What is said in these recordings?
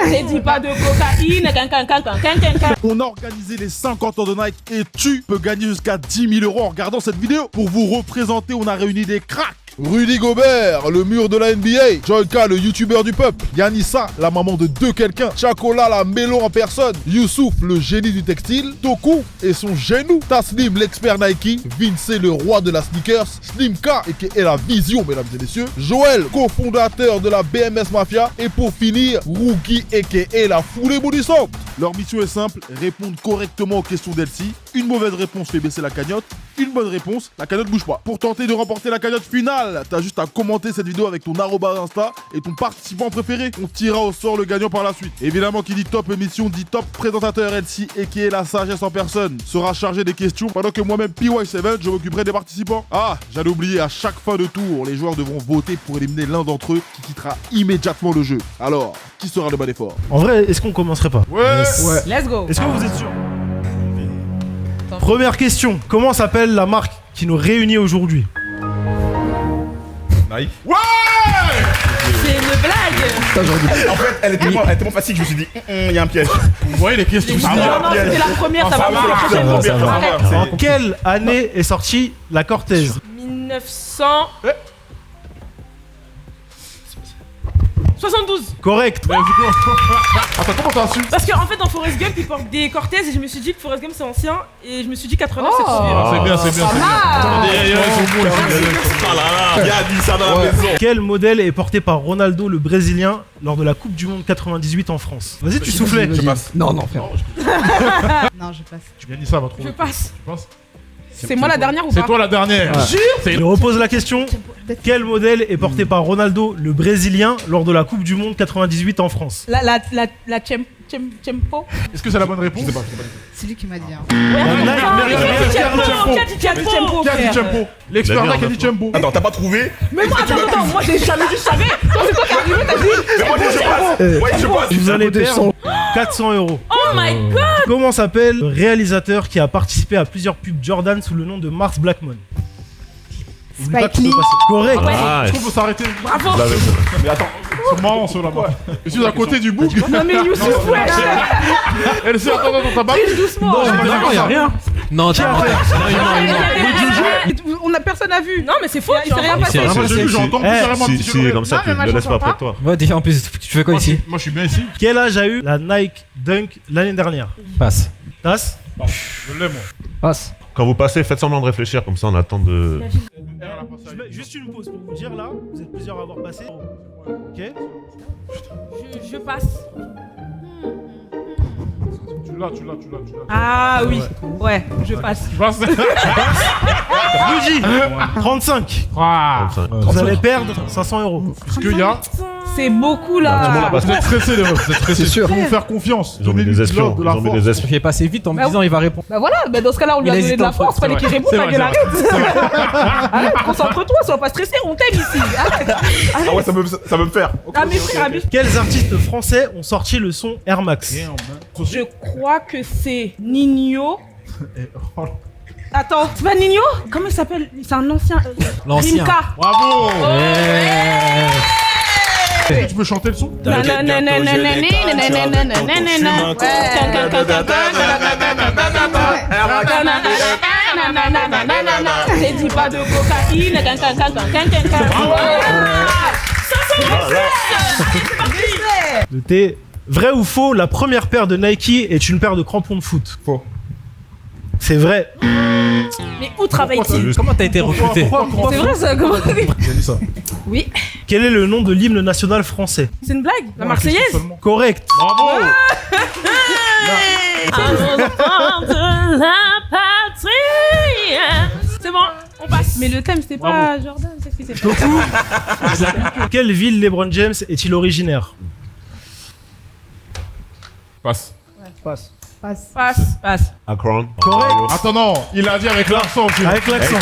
J'ai dit pas de cocaïne. On a organisé les 50 ans de Nike et tu peux gagner jusqu'à 10 000 € en regardant cette vidéo. Pour vous représenter, on a réuni des cracks. Rudy Gobert, le mur de la NBA. Joyka, le youtubeur du peuple. Yanissa, la maman de deux quelqu'un. Chakola, la mélo en personne. Youssouf, le génie du textile. Toku et son genou. Taslim, l'expert Nike. Vince, le roi de la sneakers. Slimka, et la vision, mesdames et messieurs. Joël, cofondateur de la BMS Mafia. Et pour finir, Rookie, et la foulée bondissante. Leur mission est simple, répondre correctement aux questions d'Elsie. Une mauvaise réponse fait baisser la cagnotte. Une bonne réponse, la cagnotte bouge pas. Pour tenter de remporter la cagnotte finale, t'as juste à commenter cette vidéo avec ton arroba Insta et ton participant préféré. On tirera au sort le gagnant par la suite. Évidemment, qui dit top émission dit top présentateur. Elsie, qui est la sagesse en personne, sera chargé des questions pendant que moi-même PY7, je m'occuperai des participants. Ah, j'allais oublier, à chaque fin de tour, les joueurs devront voter pour éliminer l'un d'entre eux qui quittera immédiatement le jeu. Alors, qui sera le bas d'effort? En vrai, est-ce qu'on commencerait pas? Ouais. Let's go. Est-ce que vous êtes sûr? Première question, comment s'appelle la marque qui nous réunit aujourd'hui? Nike. Ouais. C'est une blague. En fait, elle était tellement facile que je me suis dit, il y a un piège. Vous voyez les questions? Non, c'était la première, ça va pas. En quelle année est sortie la Cortez? 1900. 72. Correct. Attends, comment t'as su? Parce qu'en fait dans Forrest Gump ils portent des Cortez et je me suis dit que Forrest Gump c'est ancien et je me suis dit 89 c'est suffisant. C'est bien, c'est bien. Il a dit ça dans la maison. Quel modèle est porté par Ronaldo le Brésilien lors de la Coupe du Monde 98 en France? Vas-y, tu soufflais. Je passe. Non, frère. Non, je passe. Yanissa va Je trouver. passe. Tu penses? C'est moi la dernière ou C'est pas? toi la dernière. Je repose la question. Quel modèle est porté par Ronaldo le Brésilien lors de la Coupe du Monde 98 en France? La Tempo. Est-ce que c'est la bonne réponse? C'est lui qui m'a dit. Hein. Qui a dit Tempo? Qui a dit Tempo? L'expert Nike a dit Tempo. Attends, t'as pas trouvé? Mais moi attends, moi j'ai jamais dit je savais. Toi c'est toi qui as arrivé, t'as dit. Mais moi je passe. Ouais, je passe. Vous allez perdre 400 €. Oh my god. Comment s'appelle le réalisateur qui a participé à plusieurs pubs Jordan sous le nom de Mars Blackmon? Spike Lee. Correct. Je trouve qu'il faut s'arrêter. Bravo. Mais attends. C'est marrant ceux là-bas. Je suis à côté du book. Non mais Youssouf ouais. Elle s'est attends, t'as pas Triche doucement. Non, y a rien. Non, tiens, On a personne à vu. Non mais c'est faux, il s'est rien passé. J'entends carrément un petit Si, comme ça, tu ne le laisses pas après toi. Ouais, déjà en plus, tu fais quoi ici? Moi je suis bien ici. Quel âge a eu la Nike Dunk l'année dernière? Passe. Tas? Je l'ai moi. Passe. Quand vous passez, faites semblant de réfléchir, comme ça on attend de. Je mets juste une pause pour vous dire là, vous êtes plusieurs à avoir passé. Ok. Je passe. Tu l'as. Ah oui. Ouais, je passe. Tu passes? Rudy 35. Ah. Vous allez perdre 500 €. Est-ce qu'il y a? C'est beaucoup là. Vous êtes stressés, vous êtes stressés. C'est sûr. Faut vous faire confiance. Ils ont mis des espions. De la Ils ont mis force. des espions. Je vais passer vite en me Bah disant il va répondre. Bah voilà, bah dans ce cas-là on lui a Il donné hésite de la un peu. force, fallait qu'il réponde, C'est ta vrai, gueule c'est arrête. Arrête, concentre-toi, sois pas stressé, on t'aime ici. Arrête. Ah ouais, ça veut me faire. Ah mes frères, abuse. Quels artistes français ont sorti le son Air Max? Je crois que c'est Nino. Attends, c'est pas Nino? Comment il s'appelle? C'est un ancien. L'ancien. Rimka. Bravo. Tu peux chanter le son? J'ai dit pas de cocaïne. Le T. Vrai ou faux, la première paire de Nike est une paire de crampons de foot? Faux. C'est vrai. Mais où travaille-t-il? Comment t'as été recruté? C'est vrai ça? Comment? J'ai dit ça. Oui. Quel est le nom de l'hymne national français? C'est une blague? La Marseillaise? Correct. Bravo. C'est bon, on passe. Mais le thème c'était pas Jordan, qu'est-ce qui s'est passé? Quelle ville LeBron James est-il originaire? Passe. Passe. Passe. Akron. Correct. Attends, non, il a dit avec l'accent. Avec l'accent.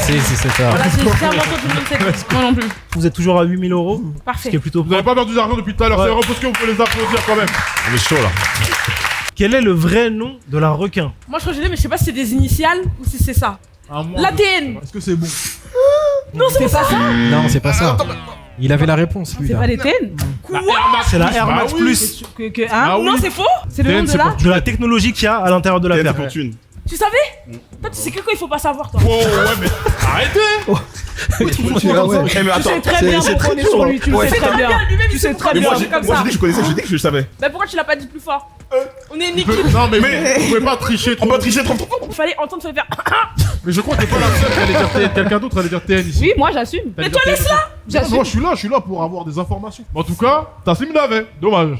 C'est ça. Voilà, j'ai clairement entendu le nom de cette. Moi non plus. Vous êtes toujours à 8 000 €. Ce qui Parfait. est plutôt Vous n'avez pas perdu d'argent depuis tout à l'heure, Ouais. c'est vrai parce que vous pouvez les applaudir quand même. On est chaud là. Quel est le vrai nom de la requin? Moi je crois que je l'ai, mais je sais pas si c'est des initiales ou si c'est ça. À moins L'ADN. Est-ce que c'est bon? Non, c'est pas ça. Non, c'est pas ça. Il avait la réponse, lui. C'est là. pas les TN. Quoi? C'est la Air Bah Max oui. Plus. Ah oui. Non, c'est faux. C'est le nom de là. De la technologie qu'il y a à l'intérieur de la T'es paire. pour thune. Tu savais? Toi, tu sais que quoi il faut pas savoir, toi. Wow, ouais, mais arrêtez. Tu l'as, ouais. Eh, mais Tu attends. sais très bien c'est pourquoi on très est sur dur, lui. Tu le sais très bien. Tu sais très Mais bien. moi, C'est j'ai comme moi, ça. j'ai dit que je connaissais, j'ai dit que je savais. Bah pourquoi tu l'as pas dit plus fort? On est une équipe. Non, mais vous pouvez pas tricher On trop. va tricher trop. Il fallait entendre se faire. Mais je crois que t'es pas la seule qui allait dire TN. Quelqu'un d'autre allait dire TN ici. Oui, moi j'assume. Mais toi, laisse-la. Non, moi je suis là pour avoir des informations. En tout cas, Taslim l'avait. Dommage.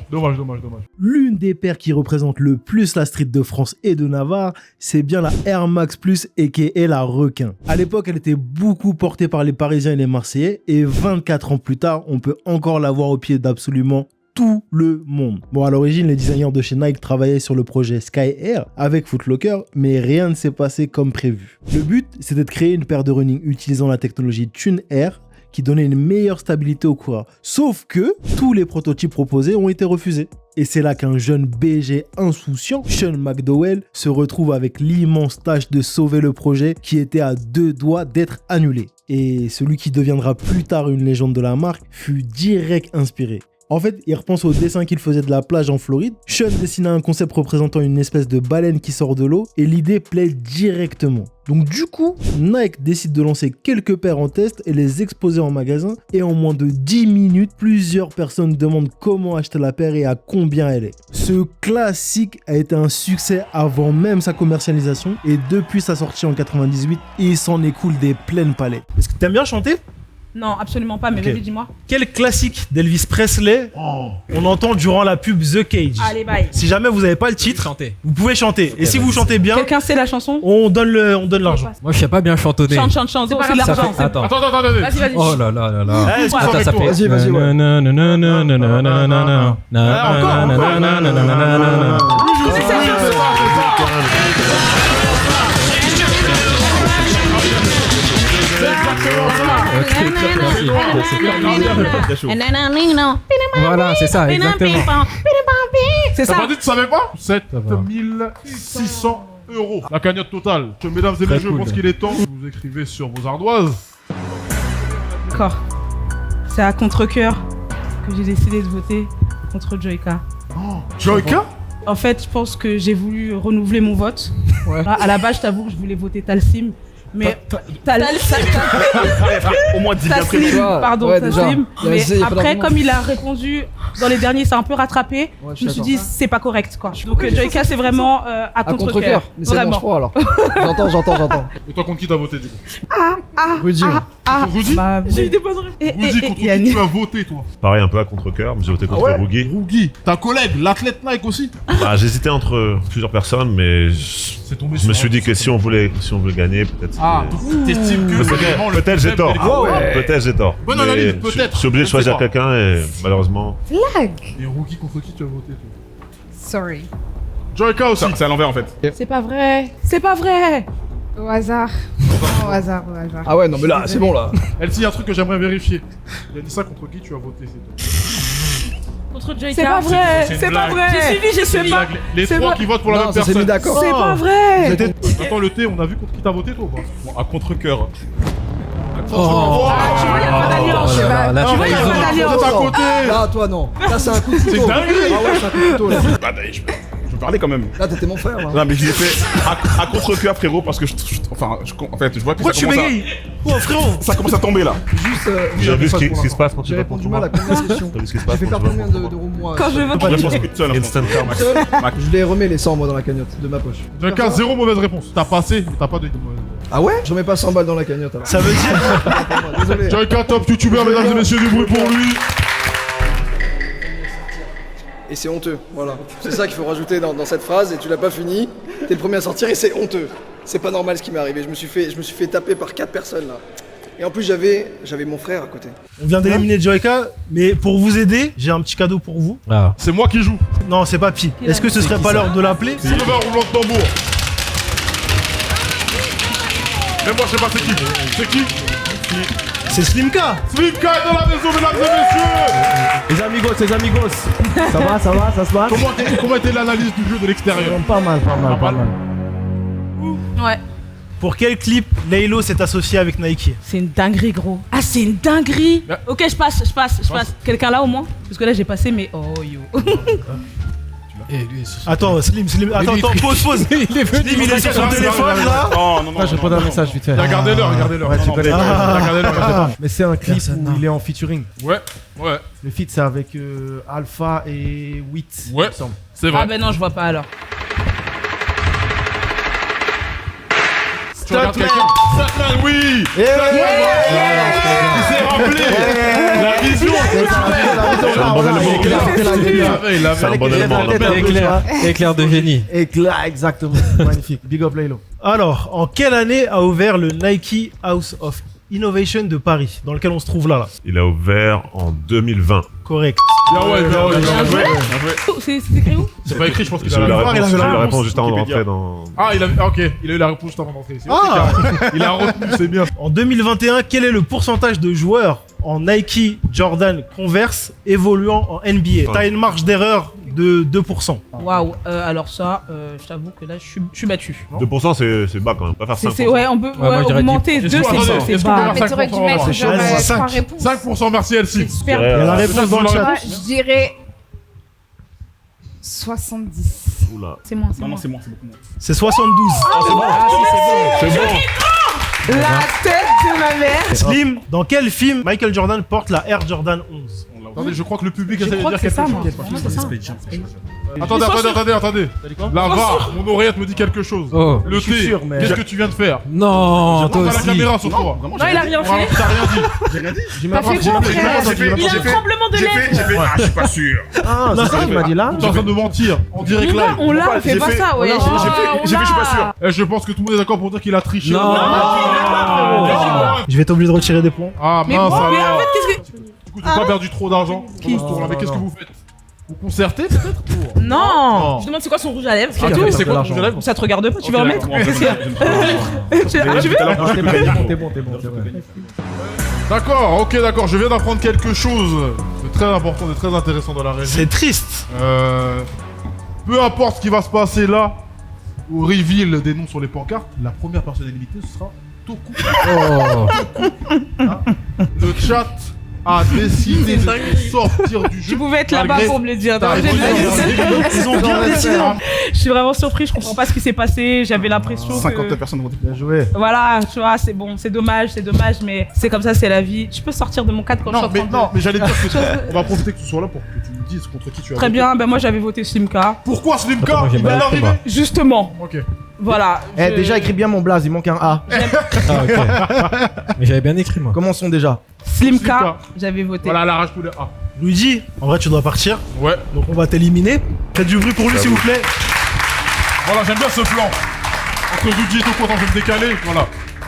L'une des paires qui représente le plus la street de France et de Navarre, c'est bien la Air Max Plus aka la Requin. À l'époque, elle était beaucoup portée par les Parisiens et les Marseillais, et 24 ans plus tard, on peut encore la voir au pied d'absolument tout le monde. Bon, à l'origine, les designers de chez Nike travaillaient sur le projet Sky Air avec Foot Locker, mais rien ne s'est passé comme prévu. Le but, c'était de créer une paire de running utilisant la technologie Tune Air, qui donnait une meilleure stabilité au coureur. Sauf que tous les prototypes proposés ont été refusés. Et c'est là qu'un jeune BG insouciant, Sean McDowell, se retrouve avec l'immense tâche de sauver le projet qui était à 2 doigts d'être annulé. Et celui qui deviendra plus tard une légende de la marque fut direct inspiré. En fait, il repense au dessin qu'il faisait de la plage en Floride. Sean dessina un concept représentant une espèce de baleine qui sort de l'eau et l'idée plaît directement. Donc du coup, Nike décide de lancer quelques paires en test et les exposer en magasin, et en moins de 10 minutes, plusieurs personnes demandent comment acheter la paire et à combien elle est. Ce classique a été un succès avant même sa commercialisation, et depuis sa sortie en 98, il s'en écoule des pleines palettes. Est-ce que t'aimes bien chanter ? Non, absolument pas, mais Ok. vas-y, dis-moi. Quel classique d'Elvis Presley on entend durant la pub The Cage? Allez, bye. Si jamais vous n'avez pas le titre, Chanter. vous pouvez chanter. Et si vous chantez bien, Quelqu'un sait la chanson? on donne l'argent. Moi, je sais pas bien chantonner. Chante, c'est pas grave, Ça l'argent. fait... Attends. Attends. Vas-y. Oh là là là là. Est-ce que Ouais. ça Attends, fait ça quoi? fait. Vas-y, ouais. Voilà, c'est ça, exactement. C'est T'as ça. pas dit que tu savais pas 7600 €. La cagnotte totale. Mesdames et Très messieurs, je cool. pense qu'il est temps. Vous écrivez sur vos ardoises. D'accord. C'est à contre-cœur que j'ai décidé de voter contre Joyka. Joyka. En fait, je pense que j'ai voulu renouveler mon vote. Ouais. À la base, je t'avoue que je voulais voter Talsim. Mais Au moins 10 bien Taslim, précis. pardon, Ouais, déjà. Taslim. Il y a Mais essayé, il y a pas après, d'argument. comme il a répondu dans les derniers, c'est un peu rattrapé. Ouais, Je me suis dit, d'accord. c'est pas correct, quoi. Donc, Joyka, c'est vraiment à À contre-cœur. contre-cœur. Mais c'est bon, je Vraiment. crois alors. J'entends. Et toi, contre qui t'as voté du coup Rudy. Rudy. Bah, j'ai eu des bonnes réponses. Rudy, contre qui Yannick. tu as voté toi Pareil, un peu à contre-cœur, mais j'ai voté contre ouais Rugi. Rugi, ta collègue, l'athlète Nike aussi. Bah, j'hésitais entre plusieurs personnes, mais C'est tombé je me suis dit que si on voulait gagner, peut-être. Ah, t'estimes que vraiment, le Peut-être j'ai tort. Ah ouais. Peut-être j'ai tort. Bonne Mais analyse, je- peut-être. Je suis obligé de Je choisir sais pas. quelqu'un et malheureusement. Et Rugi, contre qui tu as voté toi Sorry. Joyka aussi. C'est à l'envers en fait. C'est pas vrai. C'est pas vrai. Au hasard. Ah ouais, non, mais là, c'est bon là. Elle dit un truc que j'aimerais vérifier. Il a dit ça contre qui tu as voté, c'est toi. Contre Joyka. C'est pas vrai. c'est une C'est pas blague. vrai. J'ai suivi, j'ai C'est suivi. une blague. Les C'est trois vrai. qui votent pour la Non, même ça s'est mis personne. d'accord. C'est pas vrai. Attends, le thé, on a vu contre qui t'as voté toi ou pas Bon, à contre-cœur. Oh. Tu vois, y a pas d'alliance. Oh là là, là, Tu vois, y a pas Vous d'alliance. êtes à côté. Là, toi, non. Là, c'est un coup de couteau. C'est dingue. Ah ouais, c'est un coup de couteau là. Bah, je peux parler quand même. Là, t'étais mon frère là. Non, mais je l'ai fait à contre-cœur, frérot, parce que en fait, je vois que Pourquoi tu bégayes? Oh frérot! ça commence à tomber là. Juste. J'ai vu ce qui pour se passe quand tu J'ai vas répondu contre mal à moi. combien de questions? T'as vu ce qui se J'ai passe fait quand perdre tu vas combien contre moi. d'euros moi Quand je vote. Je pense une seule. Instant karma. Je les remets les 100 moi dans la cagnotte de ma poche. Joyka, zéro mauvaise réponse. T'as passé, mais t'as pas de. Ah ouais? Je remets pas 100 balles dans la cagnotte alors. Ça veut dire. Désolé. Joyka, top youtubeur, mesdames et messieurs, du bruit pour lui. Et c'est honteux, voilà. C'est ça qu'il faut rajouter dans cette phrase, et tu l'as pas fini. T'es le premier à sortir et c'est honteux. C'est pas normal ce qui m'est arrivé. Je me suis fait taper par 4 personnes là. Et en plus j'avais mon frère à côté. On vient d'éliminer Joyka, mais pour vous aider, j'ai un petit cadeau pour vous. Ah. C'est moi qui joue. Non, c'est pas Pi. Est-ce que ce serait pas l'heure de l'appeler? C'est le roulement de tambour. Mais moi, je sais pas c'est qui. C'est qui C'est Slimka! Slimka est dans la maison, mesdames et messieurs. Les amigos. Ça va, ça se passe? Comment était l'analyse du jeu de l'extérieur? Pas mal. Ouais. Pour quel clip Laylo s'est associé avec Nike? C'est une dinguerie, gros. Ah, c'est une dinguerie. Ah. Ok, je passe. Quelqu'un là au moins? Parce que là, j'ai passé, mais oh yo. Attends, Slim, attends, pause. Il est venu. Slim, il est sur son téléphone là. Non. Je réponds à un message vite fait. Regardez-leur. Ouais, tu connais. Ah. Mais c'est un clip Personne, où non. il est en featuring. Ouais. Le feat, c'est avec Alpha et Wit. Ouais. il me semble. C'est vrai. Ah, ben non, je vois pas alors. Tu regardes quelqu'un. Satman, oui. Il s'est rappelé. La vision. C'est un bon élément. Éclair de génie. Éclat, exactement. Magnifique. Big up Laylo. Alors, en quelle année a ouvert le Nike House of Innovation de Paris, dans lequel on se trouve là? Il a ouvert en 2020. Correct. Bien joué. C'est écrit où? C'est pas écrit, je pense qu'il J'ai a eu la la réponse, il avait j'ai eu la la réponse. réponse juste avant de Wikipédia. rentrer dans. Ah, ok, il a eu la réponse juste avant d'entrer. C'est ok, Ah. carré. Il a retenu, c'est bien. En 2021, quel est le pourcentage de joueurs en Nike, Jordan, Converse évoluant en NBA? T'as une marge d'erreur de 2%. Waouh. Alors ça, je t'avoue que là, je suis battu. 2%, c'est bas quand même. Pas faire 5%. Ouais, on peut moi, je dirais augmenter 2, Est-ce qu'on- attendez, c'est est-ce qu'on bas. peut faire Mais t'aurais dû 5%, mettre c'est genre chaud. 3 réponses. 5%, merci Elsie. C'est super. Ouais, Il y a la ouais. réponse dans le chat. Ouais, je dirais 70. Oula. C'est moi, c'est Non, moi. c'est bon, c'est beaucoup moins. C'est 72. C'est bon. La tête de ma mère. Slim, dans quel film Michael Jordan porte la Air Jordan 11? Attendez, je crois que le public Je essaie de crois dire que c'est quelque ça, chose. moi. Vraiment, c'est ça. Attendez. La VAR, mon oreillette me dit quelque chose. Oh. Le Je suis thé, sûr, mais- qu'est-ce que tu viens de faire? Non, toi Prends la aussi. caméra sur toi. Non, il a rien fait. T'as rien dit. T'as fait quoi, frère? Il a un tremblement de lèvres. Je suis pas sûr. Ah, c'est ça qu'il m'a dit là. Tu es en train de mentir en direct Nous, là, live. on l'a, on fait pas ça, ouais. j'ai fait, je suis pas sûr. Eh, je pense que tout le monde est d'accord pour dire qu'il a triché. Non. Je vais être obligé de retirer des points. Ah Mais mince bon, mais en alors. fait, qu'est-ce que. Du coup, tu n'as pas perdu trop d'argent pendant ce tour-là. Mais qu'est-ce que vous faites? Vous concertez peut-être? Non. Je demande c'est quoi son rouge à lèvres, c'est Ah, tout. c'est quoi ton rouge à lèvres? Ça te regarde pas, tu veux en mettre? Ok, Qu'est-ce qu'il y a? Ah, tu veux? T'es bon. D'accord, ok, d'accord. Je viens d'apprendre quelque chose de très important, de très intéressant dans la régie. C'est triste. Peu importe ce qui va se passer là, au reveal des noms sur les pancartes, la première personne éliminée, ce sera Toku. Le chat a décidé de sortir du jeu. Tu pouvais être là-bas malgré- pour me le dire. T'as raison, Ils ont bien décidé. Je suis vraiment surpris, je comprends pas ce qui s'est passé. J'avais l'impression 50 que... personnes vont Bien joué. Voilà, tu vois, c'est bon, c'est dommage, mais c'est comme ça, c'est la vie. Tu peux sortir de mon cadre quand je suis en train de... mais j'allais dire que on va profiter que tu sois là pour que tu nous dises contre qui tu as Très voté. bien, ben moi j'avais voté Slimka. Pourquoi Slimka? Attends, moi, j'ai Il mal va écrit, l'arriver. moi. Justement, Ok. voilà. Eh, je- déjà écris bien mon blaze, il manque un A. Ah, ok. Mais j'avais bien écrit, moi. Commençons déjà. Slimka, Slimka. j'avais voté. Voilà, la rage poulet. Ah. Luigi, en vrai, tu dois partir. Ouais. Donc, on va t'éliminer. Faites du bruit pour lui, s'il vous plaît. Voilà, j'aime bien ce plan. Entre Luigi et Toko, attends, je vais me décaler. Voilà.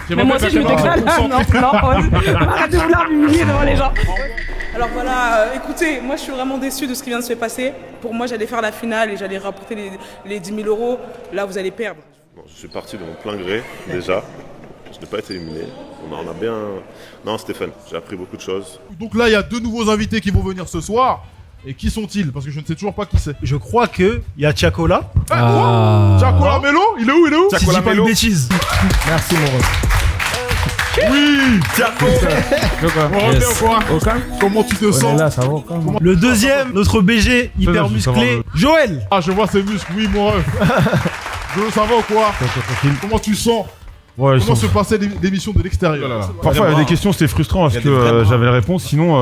Mais moi aussi je me déclare. Non, arrête de vouloir m'humilier devant les gens. Alors voilà, écoutez, moi je suis vraiment déçue de ce qui vient de se passer. Pour moi j'allais faire la finale et j'allais rapporter les 10 000 euros. Là vous allez perdre. Bon, je suis parti de mon plein gré, déjà. Je n'ai pas été éliminé. On a bien. Non, c'était fun. J'ai appris beaucoup de choses. Donc là, il y a 2 nouveaux invités qui vont venir ce soir. Et qui sont-ils? Parce que je ne sais toujours pas qui c'est. Je crois que il y a Tiako là. Ah. Tiako Lamelo? Il est où? Si je dis pas de bêtises. Merci mon ref. Oui, Tiako. Yes. Comment tu te On est sens? là, ça va encore. Le deuxième, notre BG hyper je vais musclé, savoir Joël. Ah, je vois ses muscles, oui, mon ref. Je veux savoir quoi? Comment tu sens? Ouais, Comment se passait l'émission de l'extérieur? Parfois, il y a des questions, c'était frustrant parce que j'avais la réponse. Sinon,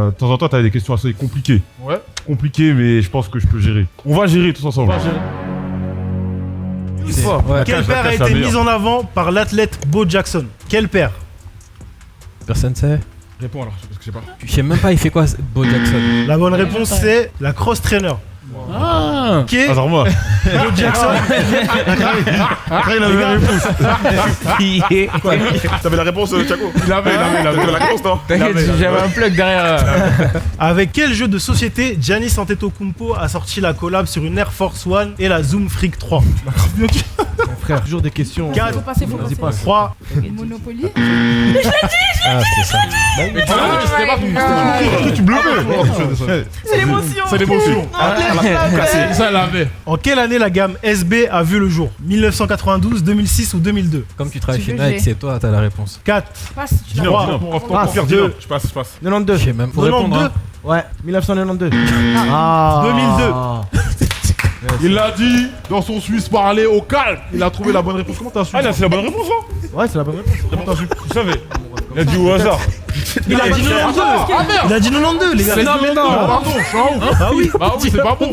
de temps en temps, t'avais des questions assez compliquées. Ouais. Compliquées, mais je pense que je peux gérer. On va gérer tous ensemble. Ouais. Quel père a été mis en avant par l'athlète Bo Jackson? Quel père? Personne sait. Réponds alors, parce que je sais pas. Je sais même pas, il fait quoi, Bo Jackson? La bonne réponse c'est la cross trainer. Ah. Qui est Attends, moi. Bo Jackson. Après, il avait la réponse. T'avais la réponse, Tiako? Il avait T'avais la réponse, non? T'inquiète, j'avais un plug derrière. Avec quel jeu de société Giannis Antetokounmpo a sorti la collab sur une Air Force One et la Zoom Freak 3? Mon frère, toujours des questions. 4, Faut passer, faut Vas-y, passer. passe. 3, Monopoly. Ah, c'est ça. Tu bluffais. C'est l'émotion. C'est l'émotion. Ça l'avait. En quelle année année la gamme SB a vu le jour? 1992, 2006 ou 2002? Comme tu travailles Tu chez veux, Nike, j'ai. c'est toi, t'as la réponse. 4, Passe, tu Dis-le, Trois. dis-le. Passe, Dis-le, deux. je passe. 92. Je sais même, faut 92, répondre. Hein. Ouais, 1992. Ah. 2002. Il l'a dit dans son Suisse parler au calme. Il a trouvé la bonne réponse. Comment t'as su? Ah, là, c'est la bonne réponse, là. Ouais, c'est la bonne réponse. Comment t'as su? Tu savais. Il a dit au hasard. Il a dit 92. Il a dit 92, les gars. Mais non, pardon, je suis un ouf. Ah oui. Bah oui, c'est pas bon.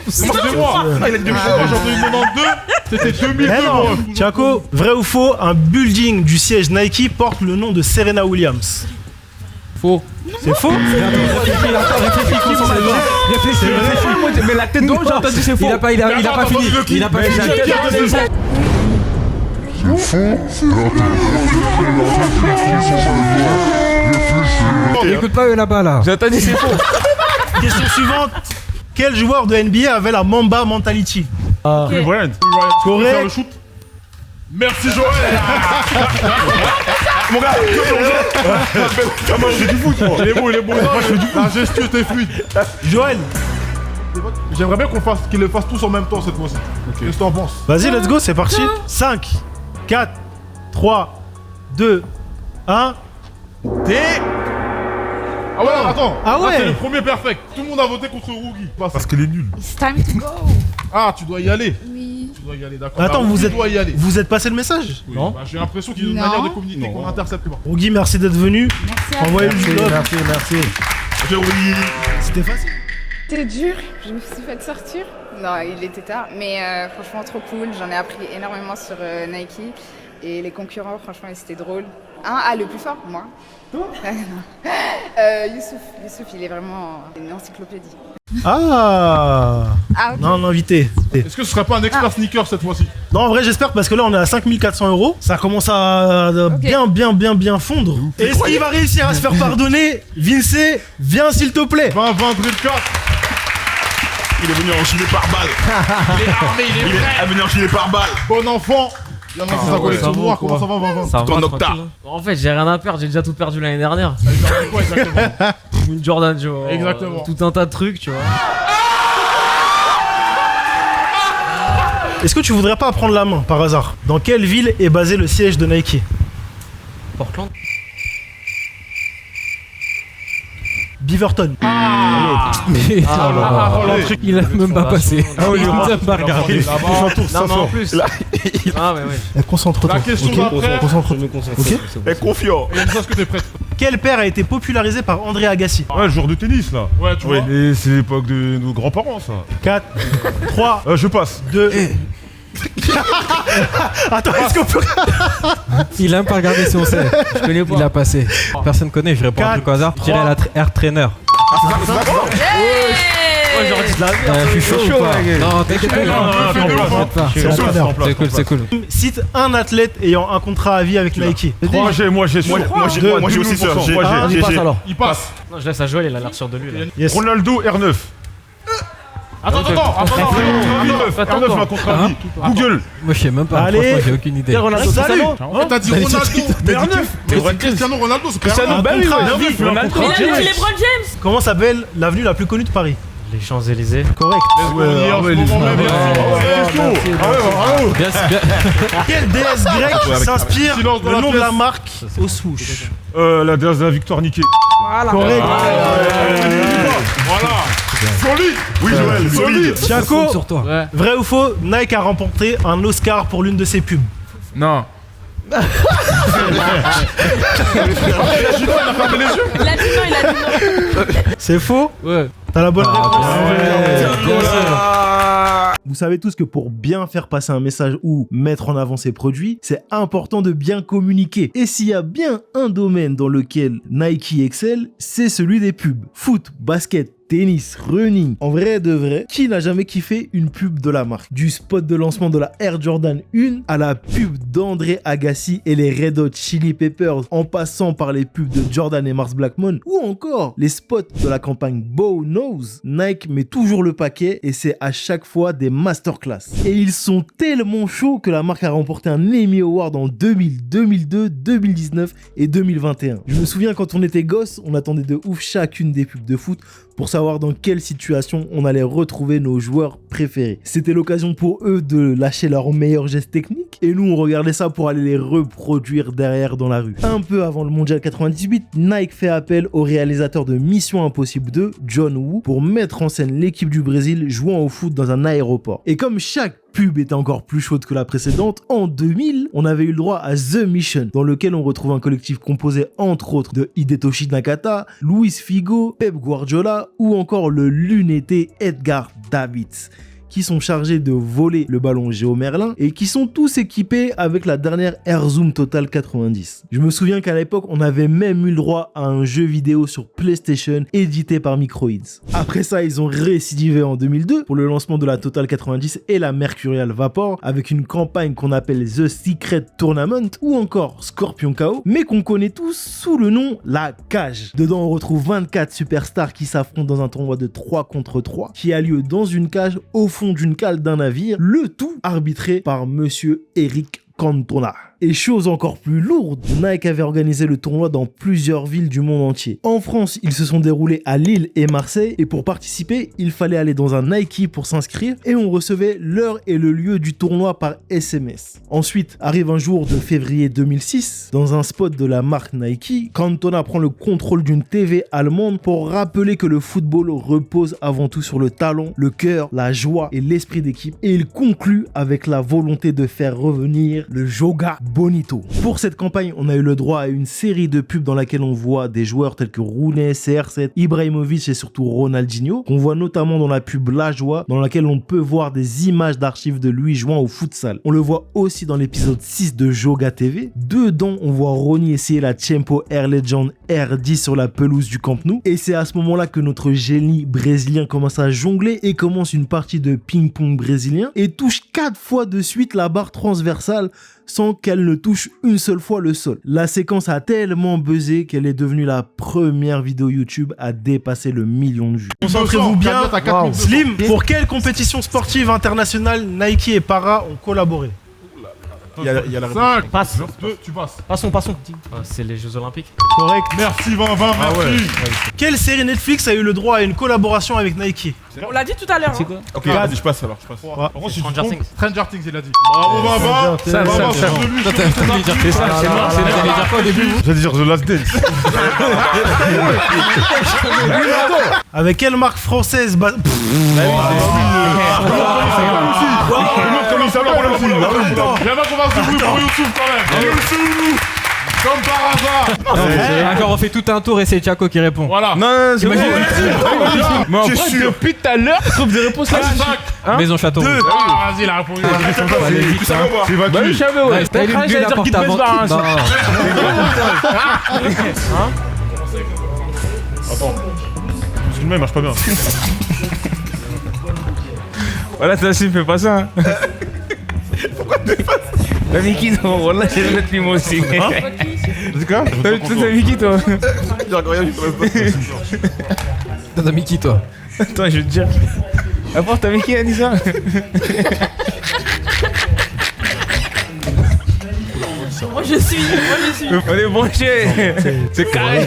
Excusez-moi. Il a dit 2002. Moi, j'ai entendu 92. C'était 2002, Eh moi. non, Chaco, vrai ou faux, un building du siège Nike porte le nom de Serena Williams? Faux. C'est faux? Mais la tête d'eau, j'ai entendu c'est faux. Il a pas fini. Il a pas fini. Écoute pas eux là-bas là. J'ai entendu c'est faux. Question suivante. Quel joueur de NBA avait la Mamba mentality? Kobe Bryant. Correct. Faire le shoot. Merci, Joël. Mon gars, moi, je fais du foot, moi. Il est bon. Moi, je fais du foot. La gestion était fluide. Joël, J'aimerais bien qu'ils le fassent tous en même temps cette fois-ci. Qu'est-ce que t'en penses? vas-y, let's go, c'est parti. 5, 4, 3, 2, 1. Ah ouais, attends. Ah ouais. C'est le premier perfect. Tout le monde a voté contre Rugi. Parce qu'elle est nulle. It's time to go. Ah, tu dois y aller. Oui. Tu dois y aller, d'accord. Attends, Bah, vous Rugi doit y aller. vous êtes passé le message? Oui, Non. bah, j'ai l'impression qu'il y a une Non. manière de communiquer qu'on intercepte pas. Rogi, merci d'être venu. Merci à Envoyez vous. du love. Merci. C'était facile. C'était dur, je me suis fait sortir. Non, il était tard, mais franchement trop cool. J'en ai appris énormément sur Nike et les concurrents, franchement, c'était drôle. Le plus fort, moi. Youssouf, il est vraiment une encyclopédie. Ah. Ok. Non, invité. Est-ce que ce serait pas un expert sneaker cette fois-ci? Non, en vrai, j'espère parce que là, on est à 5400 €. Ça commence à bien fondre. Est-ce qu'il va réussir à se faire pardonner? Vince, viens s'il te plaît. 20 drill 4. Il est venu enchiler par balle. Il est armé, il est prêt. Il est venu enchiler par balle. Bon enfant. Il y en a dans sa collection noire. Comment ça va, 20? Ça Ton va, octa. tranquille. En fait, j'ai rien à perdre, j'ai déjà tout perdu l'année dernière. Quoi exactement? Une Jordan, Joe. Exactement. Tout un tas de trucs, tu vois. Est-ce que tu voudrais pas prendre la main par hasard? Dans quelle ville est basé le siège de Nike? Portland. Beaverton. Il a même pas passé. Il nous a pas regardé. Non, mais en plus. Ah, mais oui. Concentre-toi. La question d'après. Concentre-toi. Ok. Est confiant. Et est-ce que t'es prête? Quel père a été popularisé par André Agassi? Ouais, le joueur de tennis là. Ouais, tu vois. Et c'est l'époque de nos grands-parents ça. 4, 3, Je passe. 2. Attends, est-ce qu'on peut. Il a même pas regardé si on sait. Je connais pas. Il a passé. Personne connaît, je réponds un truc au hasard. Je dirais la Air Trainer. Ouais, j'aurais dit de la merde. Je suis chaud ou pas? Non, t'inquiète pas. C'est cool. Cite un athlète ayant un contrat à vie avec Nike. Moi j'ai aussi sûr. Il passe alors. Il passe. Non, je laisse à Joël, il a l'air sûr de lui là. Yes. Ronaldo R9. Attends. R9 m'a contrat à vie. Google. Moi je sais même pas. Allez. Franchement, j'ai aucune idée. Ronaldo, Salut. Cristiano. T'as dit Ronaldo. Mais R9. c'est Cristiano Ronaldo, c'est Cristiano, Un bah oui, contrat à ouais. vie. Ronaldo. Comment s'appelle l'avenue la plus connue de Paris? Les Champs-Élysées. Correct. Quelle déesse grecque s'inspire Silence dans le la nom de la pièce. marque au swoosh? La déesse de la victoire niquée. Voilà. Correct. Voilà. Solide. Oui, Joël, solide. Chaco, Sur toi. Ouais. vrai ou faux, Nike a remporté un Oscar pour l'une de ses pubs? Non. Il a dit non. C'est faux? Ouais. T'as la bonne réponse. Ouais. Vous savez tous que pour bien faire passer un message ou mettre en avant ses produits, c'est important de bien communiquer. Et s'il y a bien un domaine dans lequel Nike excelle, c'est celui des pubs. Foot, basket, tennis, running. En vrai de vrai, qui n'a jamais kiffé une pub de la marque? Du spot de lancement de la Air Jordan 1 à la pub d'André Agassi et les Red Hot Chili Peppers, en passant par les pubs de Jordan et Mars Blackmon, ou encore les spots de la campagne Bow Nose, Nike met toujours le paquet et c'est à chaque fois des masterclass. Et ils sont tellement chauds que la marque a remporté un Emmy Award en 2000, 2002, 2019 et 2021. Je me souviens quand on était gosse, on attendait de ouf chacune des pubs de foot pour savoir savoir dans quelle situation on allait retrouver nos joueurs préférés. C'était l'occasion pour eux de lâcher leurs meilleurs gestes techniques et nous on regardait ça pour aller les reproduire derrière dans la rue. Un peu avant le Mondial 98, Nike fait appel au réalisateur de Mission Impossible 2, John Woo, pour mettre en scène l'équipe du Brésil jouant au foot dans un aéroport. Et comme chaque pub était encore plus chaude que la précédente, en 2000, on avait eu le droit à The Mission, dans lequel on retrouve un collectif composé entre autres de Hidetoshi Nakata, Luis Figo, Pep Guardiola ou encore le lunetté Edgar Davids, qui sont chargés de voler le ballon Géo Merlin et qui sont tous équipés avec la dernière Air Zoom Total 90. Je me souviens qu'à l'époque, on avait même eu le droit à un jeu vidéo sur PlayStation édité par Microids. Après ça, ils ont récidivé en 2002 pour le lancement de la Total 90 et la Mercurial Vapor avec une campagne qu'on appelle The Secret Tournament ou encore Scorpion KO, mais qu'on connaît tous sous le nom La Cage. Dedans, on retrouve 24 superstars qui s'affrontent dans un tournoi de 3 contre 3 qui a lieu dans une cage au fond d'une cale d'un navire, le tout arbitré par monsieur Eric Cantona. Et chose encore plus lourde, Nike avait organisé le tournoi dans plusieurs villes du monde entier. En France, ils se sont déroulés à Lille et Marseille et pour participer, il fallait aller dans un Nike pour s'inscrire et on recevait l'heure et le lieu du tournoi par SMS. Ensuite, arrive un jour de février 2006, dans un spot de la marque Nike, Cantona prend le contrôle d'une TV allemande pour rappeler que le football repose avant tout sur le talent, le cœur, la joie et l'esprit d'équipe et il conclut avec la volonté de faire revenir le Joga Bonito. Pour cette campagne, on a eu le droit à une série de pubs dans laquelle on voit des joueurs tels que Rooney, CR7, Ibrahimovic et surtout Ronaldinho, qu'on voit notamment dans la pub La Joie, dans laquelle on peut voir des images d'archives de lui jouant au futsal. On le voit aussi dans l'épisode 6 de Joga TV. Dedans, on voit Ronnie essayer la Tempo Air Legend R10 sur la pelouse du Camp Nou. Et c'est à ce moment-là que notre génie brésilien commence à jongler et commence une partie de ping-pong brésilien et touche 4 fois de suite la barre transversale sans qu'elle ne touche une seule fois le sol. La séquence a tellement buzzé qu'elle est devenue la première vidéo YouTube à dépasser le 1 million de vues. Concentrez-vous bien. Wow. Slim, pour quelle compétition sportive internationale Nike et Para ont collaboré? Il y a la réponse. 5, passe. 2, tu passes. Passons. C'est les Jeux Olympiques. Correct. Merci 20, merci. Quelle série Netflix a eu le droit à une collaboration avec Nike? On l'a dit tout à l'heure. C'est quoi? Ok, vas-y, je passe alors. Ouais. Stranger Things. Stranger Things, il a dit. Bravo, Baba. C'est ça. J'allais dire quoi au début? J'allais dire The Last Dance. Avec quelle marque française On l'a aussi. Il y en a qu'on va se bruit pour Youssouf quand même. Youssouf, comme par hasard. Encore on fait tout un tour et c'est Thiago qui répond. Voilà. Non, c'est moi. Je suis sûr. Depuis tout à l'heure, je trouve des réponses là. Maison Château. Vas-y, la réponse. C'est Bah oui, je savais, ouais. T'as une craint, bulle j'allais à dire Guy de porte-à-porte. Besbar. Attends. Excuse-moi, il marche pas bien. Voilà, toi aussi, fais pas ça. Pourquoi tu fais ça? T'as mis qui toi? Voilà, je vais le mettre lui moi aussi. C'est quoi? T'as mis qui toi? T'as mis qui toi? Attends, je vais te dire. Après, t'as mis qui Anissa? Moi je suis. On est branchés. C'est carré.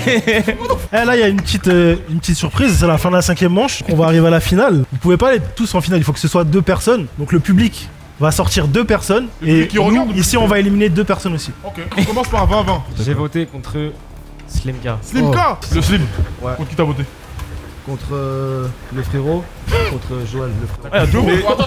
Là, il y a une petite surprise. C'est la fin de la 5e manche. On va arriver à la finale. Vous pouvez pas aller tous en finale. Il faut que ce soit 2 personnes. Donc le public va sortir 2 personnes. Et nous, ici, on va éliminer 2 personnes aussi. Ok, on commence par 20-20. J'ai voté contre Slimka. Slimka. Le Slim. Ouais. Contre qui t'as voté? Contre le frérot, contre Joël le frérot. Ah, Joe. Attends.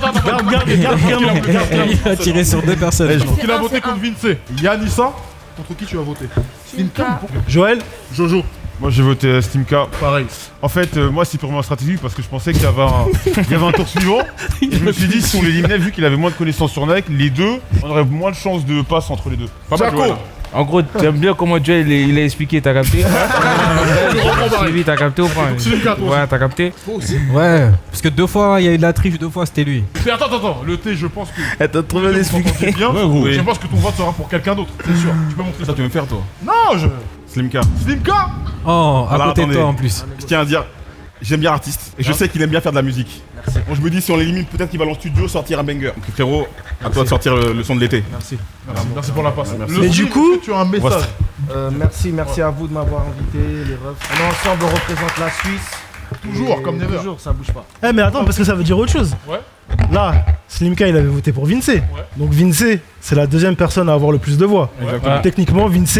Garde. Il a tiré sur 2 personnes. Il a voté contre Vince. Yanissa, contre qui tu as voté? Slimka. Joël. Jojo. Moi j'ai voté Slimka. Pareil. En fait, moi c'est pour ma stratégie parce que je pensais qu'il y avait un tour suivant. Et je me suis dit, si on l'éliminait, vu qu'il avait moins de connaissances sur Nike, les deux, on aurait moins de chances de passe entre les deux. Pas mal, Joël. En gros, t'aimes bien comment Joël il a expliqué, t'as capté? Suivi, t'as capté ou pas? Ouais, t'as capté? Ouais, parce que 2 fois il y a eu de la triche, 2 fois c'était lui. Mais attends, le thé, je pense que. T'as trop bien expliqué. Bien. Ouais, je pense que ton vote sera pour quelqu'un d'autre, c'est sûr. Tu peux montrer ça. Tu veux me faire toi? Non, Slimka. Slimka. Oh, à Alors, côté de attendez. toi en plus. Je tiens à dire, j'aime bien l'artiste et je sais qu'il aime bien faire de la musique. Merci. Bon, je me dis, si on l'élimine, peut-être qu'il va dans le studio sortir un banger. Donc frérot, à toi de sortir le son de l'été. Merci. Merci pour la passe. Merci. Mais du coup, tu as un message. Merci à vous de m'avoir invité, les refs. On est ensemble, on représente la Suisse. Toujours, comme never. Toujours, ça bouge pas. Eh mais attends, parce que ça veut dire autre chose. Ouais. Là, Slimka il avait voté pour Vince. Donc Vince, c'est la deuxième personne à avoir le plus de voix. Exactement. Techniquement, Vince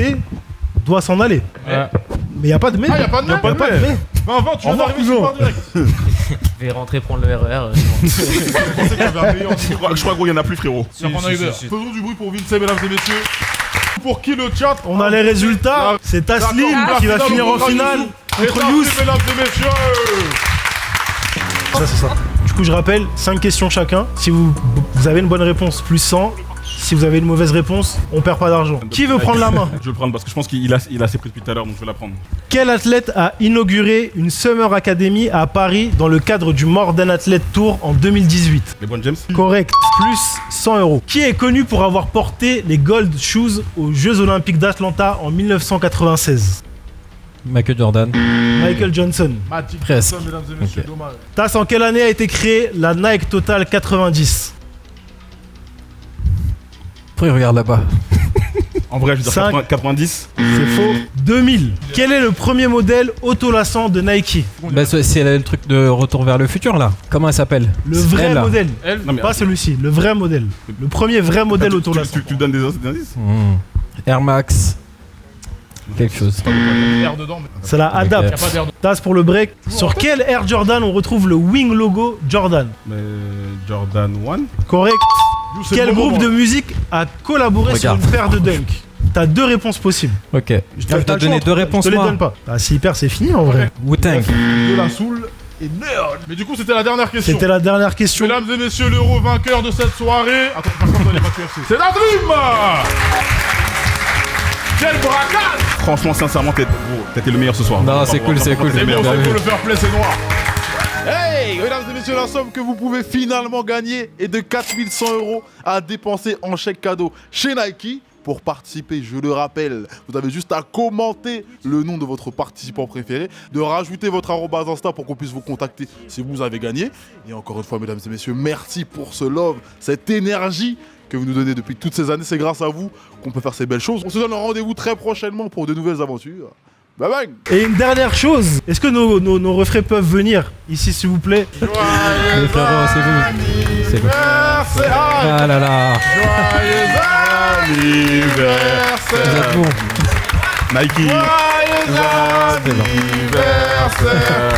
doit s'en aller. Ouais. Mais y a pas de mais. Ah, y a pas de mais. Y a pas de mais. Ben, avant, tu viens d'arriver sur le direct. Je vais rentrer prendre le RER. Je crois gros, il y en a plus, frérot. Faisons du bruit pour Vince, mesdames et messieurs. Pour qui le chat? On a les résultats. C'est Taslim qui va finir en finale contre Yous. Mesdames et messieurs. Ça, c'est ça. Du coup, je rappelle, 5 questions chacun. Si vous avez une bonne réponse, plus 100. Si vous avez une mauvaise réponse, on perd pas d'argent. Qui veut prendre la main? Je vais le prendre parce que je pense qu'il a assez pris depuis tout à l'heure, donc je vais la prendre. Quel athlète a inauguré une Summer Academy à Paris dans le cadre du Modern Athlete Tour en 2018? LeBron James. Correct, plus 100 €. Qui est connu pour avoir porté les Gold Shoes aux Jeux Olympiques d'Atlanta en 1996? Michael Jordan. Michael Johnson. Magic Presque. Johnson, mesdames et messieurs, dommage. Tass, en quelle année a été créée la Nike Total 90? Pourquoi il regarde là-bas? En vrai, je veux dire 90. C'est faux. 2000. Quel est le premier modèle autolassant de Nike? Bah, c'est le truc de Retour vers le futur là. Comment elle s'appelle? Le vrai Elle, là. modèle. Non, mais Pas celui-ci, le vrai modèle. Le premier vrai modèle autolassant. Tu donnes des indices? Air Max. Quelque chose. Air dedans, mais. C'est la Adapt. Y a pas d'air dedans. Tasse pour le break. Sur quel Air Jordan on retrouve le wing logo Jordan? Jordan 1. Correct. C'est Quel le moment, groupe de moi. musique a collaboré sur Regarde. une paire de dunk? T'as 2 réponses possibles. Ok. Je dois te T'as le donner choix, 2 réponses Je te les moi. donne pas. Ah, s'il perd, c'est fini en vrai. Wu-Tang. De la Soul et Nerd. Mais du coup, c'était la dernière question. C'était la dernière question. Mesdames et messieurs, l'euro vainqueur de cette soirée. Attends, par contre, on n'est pas QFC. C'est la Dream. Quel braquage. Franchement, sincèrement, t'as été le meilleur ce soir. Non, c'est cool, c'est cool. C'est bon, Bien c'est vu. pour le fair play, c'est noir. Hey, mesdames et messieurs, la somme que vous pouvez finalement gagner est de 4100 € à dépenser en chèque cadeau chez Nike. Pour participer, je le rappelle, vous avez juste à commenter le nom de votre participant préféré, de rajouter votre arobase Insta pour qu'on puisse vous contacter si vous avez gagné. Et encore une fois, mesdames et messieurs, merci pour ce love, cette énergie que vous nous donnez depuis toutes ces années. C'est grâce à vous qu'on peut faire ces belles choses. On se donne rendez-vous très prochainement pour de nouvelles aventures. Bye bye. Et une dernière chose, est-ce que nos refrains peuvent venir ici s'il vous plaît? Les frérots, c'est vous. C'est vous. Ah là là. Vous êtes bons. Nike. Joyeux anniversaire.